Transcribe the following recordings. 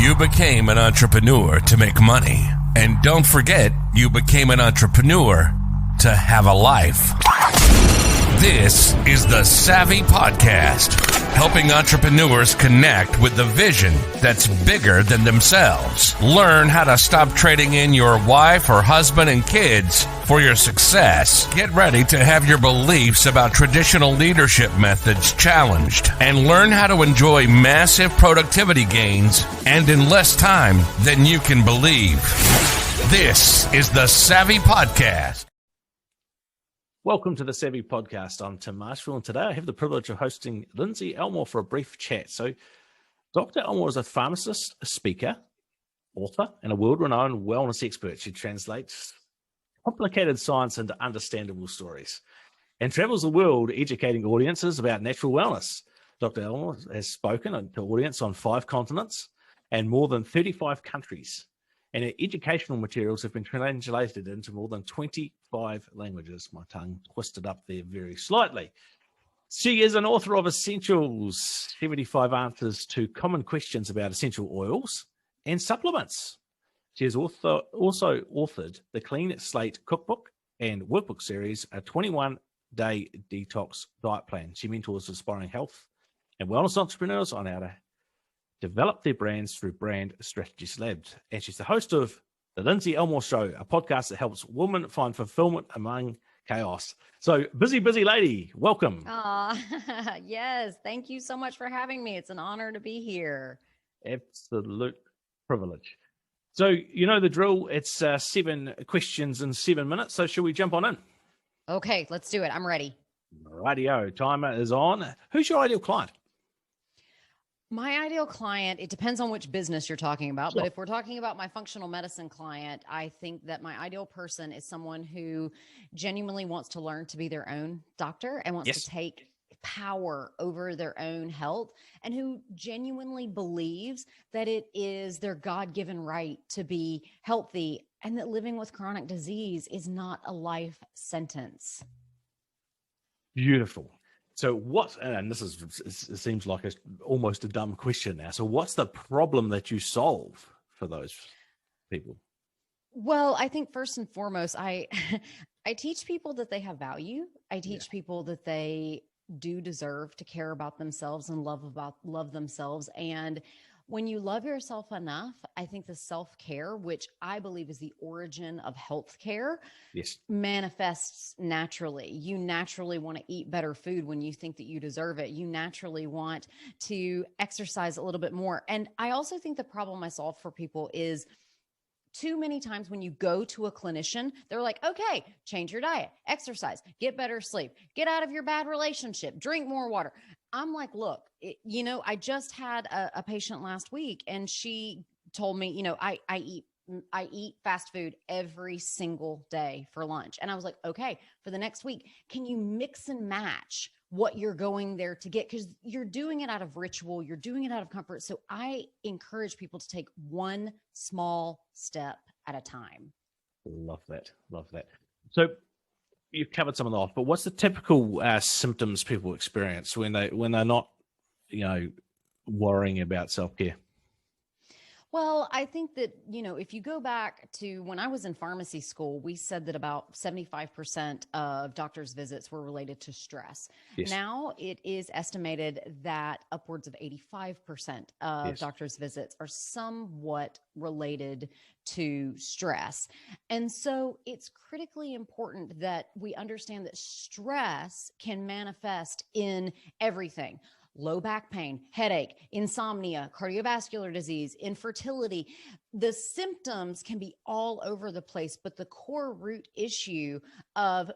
You became an entrepreneur to make money. And don't forget, you became an entrepreneur to have a life. This is the Savvy Podcast, helping entrepreneurs connect with the vision that's bigger than themselves. Learn how to stop trading in your wife or husband and kids for your success. Get ready to have your beliefs about traditional leadership methods challenged and learn how to enjoy massive productivity gains and in less time than you can believe. This is the Savvy Podcast. Welcome to the Savvy Podcast. I'm Tim Marshall, and today I have the privilege of hosting Lindsey Elmore for a brief chat. So, Dr. Elmore is a pharmacist, a speaker, author, and a world-renowned wellness expert. She translates complicated science into understandable stories and travels the world educating audiences about natural wellness. Dr. Elmore has spoken to audience on 5 continents and more than 35 countries. And her educational materials have been translated into more than 25 languages. My tongue twisted up there very slightly. She is an author of Essentials, 75 Answers to Common Questions about Essential Oils and Supplements. She has also authored the Clean Slate Cookbook and Workbook series, a 21-day detox diet plan. She mentors aspiring health and wellness entrepreneurs on how to develop their brands through Brand Strategies Labs. And she's the host of the Lindsey Elmore Show, a podcast that helps women find fulfillment among chaos. So, busy lady, welcome. Yes, thank you so much for having me. It's an honor to be here. Absolute privilege. So, you know the drill. It's 7 questions in 7 minutes. So, should we jump on in? Okay, let's do it. I'm ready. Rightio, timer is on. Who's your ideal client? My ideal client, it depends on which business you're talking about. Sure. But if we're talking about my functional medicine client, I think that my ideal person is someone who genuinely wants to learn to be their own doctor and wants to take power over their own health, and who genuinely believes that it is their God-given right to be healthy and that living with chronic disease is not a life sentence. Beautiful. So what, and this is, it seems like almost a dumb question now. So what's the problem that you solve for those people? Well, I think first and foremost, I teach people that they have value. I teach people that they do deserve to care about themselves and love themselves. And when you love yourself enough, I think the self-care, which I believe is the origin of healthcare, manifests naturally. You naturally want to eat better food when you think that you deserve it. You naturally want to exercise a little bit more. And I also think the problem I solve for people is too many times when you go to a clinician, they're like, okay, change your diet, exercise, get better sleep, get out of your bad relationship, drink more water. I'm like, look, I just had a patient last week and she told me, I eat fast food every single day for lunch. And I was like, okay, for the next week, can you mix and match what you're going there to get? Because you're doing it out of ritual, you're doing it out of comfort. So I encourage people to take one small step at a time. Love that. So you've covered some of that off, but what's the typical symptoms people experience when they're not, worrying about self-care? Well, I think that, if you go back to when I was in pharmacy school, we said that about 75% of doctors' visits were related to stress. Yes. Now it is estimated that upwards of 85% of doctors' visits are somewhat related to stress. And so it's critically important that we understand that stress can manifest in everything. Low back pain, headache, insomnia, cardiovascular disease, infertility. The symptoms can be all over the place, but the core root issue of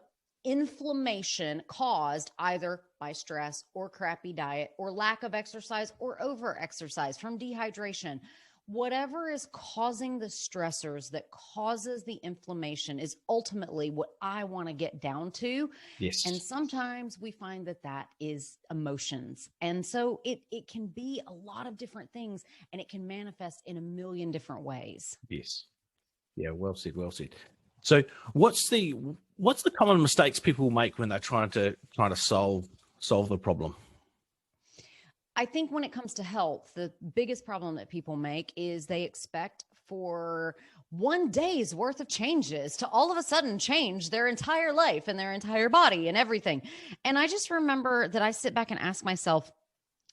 inflammation caused either by stress or crappy diet or lack of exercise or over exercise from dehydration. Whatever is causing the stressors that causes the inflammation is ultimately what I want to get down to. Yes. And sometimes we find that is emotions. And so it can be a lot of different things and it can manifest in a million different ways. Yes. Yeah. Well said. So what's the common mistakes people make when they're trying to solve the problem? I think when it comes to health, the biggest problem that people make is they expect for one day's worth of changes to all of a sudden change their entire life and their entire body and everything. And I just remember that I sit back and ask myself,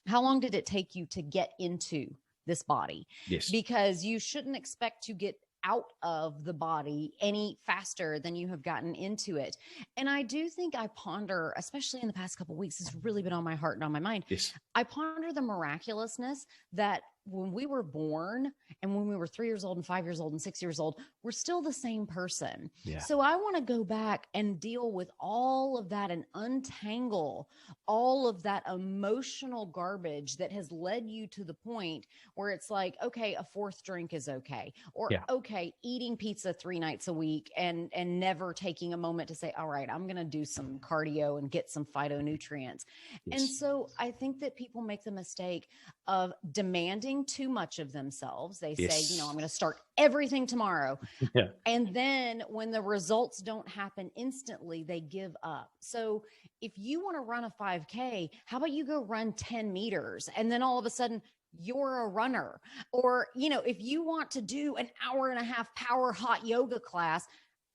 how long did it take you to get into this body? Yes. Because you shouldn't expect to get out of the body any faster than you have gotten into it. And I do think I ponder, especially in the past couple of weeks, it's really been on my heart and on my mind. Yes. I ponder the miraculousness that when we were born and when we were 3 years old and 5 years old and 6 years old, we're still the same person. Yeah. So I want to go back and deal with all of that and untangle all of that emotional garbage that has led you to the point where it's like, okay, a fourth drink is okay. Or, okay, eating pizza 3 nights a week and never taking a moment to say, all right, I'm going to do some cardio and get some phytonutrients. Yes. And so I think that people make the mistake of demanding too much of themselves. They say, I'm going to start everything tomorrow. Yeah. And then when the results don't happen instantly, they give up. So if you want to run a 5K, how about you go run 10 meters? And then all of a sudden you're a runner. Or, if you want to do an hour and a half power hot yoga class,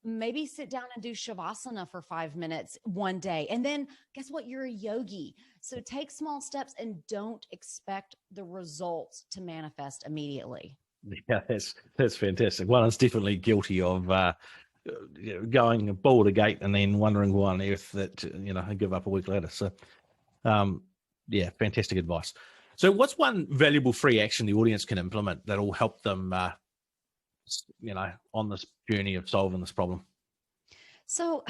maybe sit down and do Shavasana for 5 minutes one day. And then guess what? You're a yogi. So take small steps and don't expect the results to manifest immediately. Yeah, that's fantastic. Well, it's definitely guilty of going ball to gate and then wondering why on earth that, I give up a week later. So, fantastic advice. So what's one valuable free action the audience can implement that will help them on this journey of solving this problem? So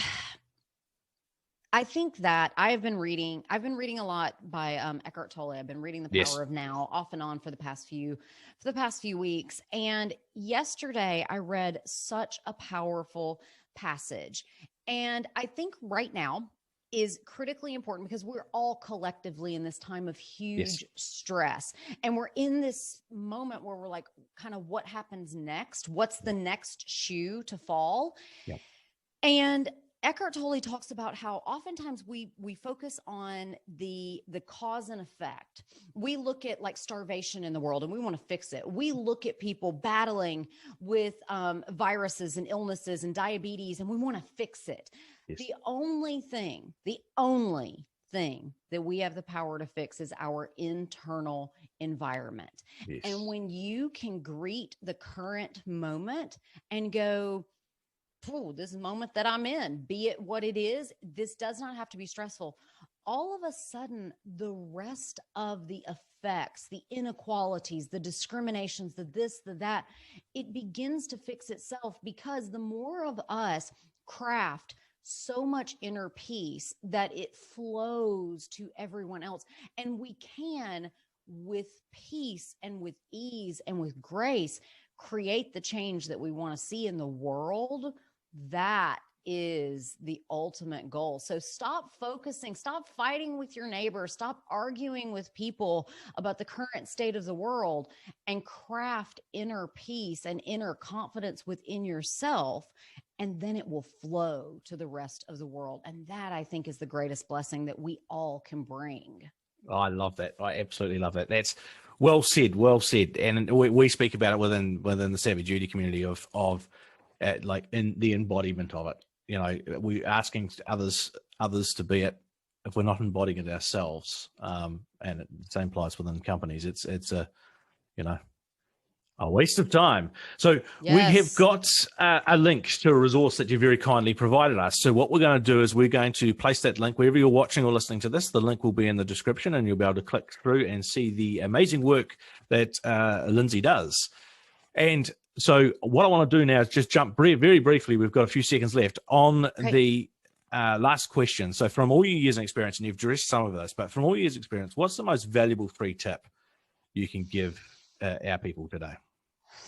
I think that I've been reading a lot by Eckhart Tolle. I've been reading The Power of Now off and on for the past few weeks. And yesterday I read such a powerful passage. And I think right now is critically important because we're all collectively in this time of huge stress. And we're in this moment where we're like, kind of what happens next? What's the next shoe to fall? Yeah. And Eckhart Tolle talks about how oftentimes we focus on the cause and effect. We look at like starvation in the world and we want to fix it. We look at people battling with viruses and illnesses and diabetes and we want to fix it. Yes. The only thing that we have the power to fix is our internal environment. Yes. And when you can greet the current moment and go, this moment that I'm in, be it what it is, this does not have to be stressful. All of a sudden, the rest of the effects, the inequalities, the discriminations, the this, the that, it begins to fix itself because the more of us craft so much inner peace that it flows to everyone else. And we can, with peace and with ease and with grace, create the change that we want to see in the world. That is the ultimate goal. So stop fighting with your neighbor, stop arguing with people about the current state of the world, and craft inner peace and inner confidence within yourself. And then it will flow to the rest of the world. And that, I think, is the greatest blessing that we all can bring. Oh, I love that. I absolutely love that. That's well said. Well said. And we speak about it within the Savvy Duty community of like in the embodiment of it. We're asking others to be it if we're not embodying it ourselves. And the same applies within companies. It's a waste of time. So we have got a link to a resource that you very kindly provided us. So what we're going to do is we're going to place that link wherever you're watching or listening to this. The link will be in the description and you'll be able to click through and see the amazing work that Lindsey does. And so what I want to do now is just jump very briefly. We've got a few seconds left on the last question. So from all your years of experience, and you've addressed some of this, but from all your years of experience, what's the most valuable free tip you can give our people today?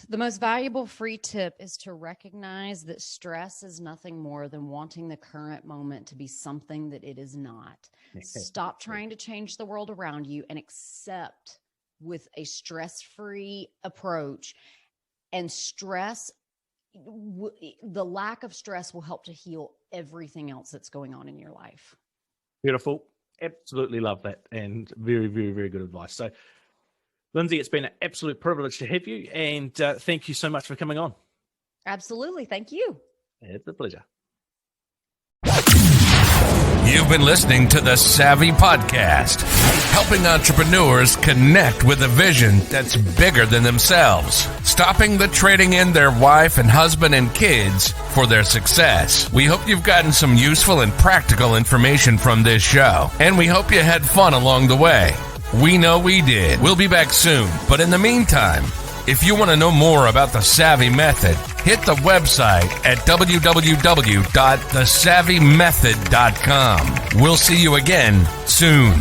The most valuable free tip is to recognize that stress is nothing more than wanting the current moment to be something that it is not. Stop trying to change the world around you and accept with a stress-free approach. And the lack of stress will help to heal everything else that's going on in your life. Beautiful. Absolutely love that, and very, very, very good advice. So, Lindsey, it's been an absolute privilege to have you, and thank you so much for coming on. Absolutely. Thank you. It's a pleasure. You've been listening to the Savvy Podcast, helping entrepreneurs connect with a vision that's bigger than themselves, stopping the trading in their wife and husband and kids for their success. We hope you've gotten some useful and practical information from this show, and we hope you had fun along the way. We know we did. We'll be back soon, but in the meantime, if you want to know more about the Savvy Method, hit the website at www.thesavvymethod.com. We'll see you again soon.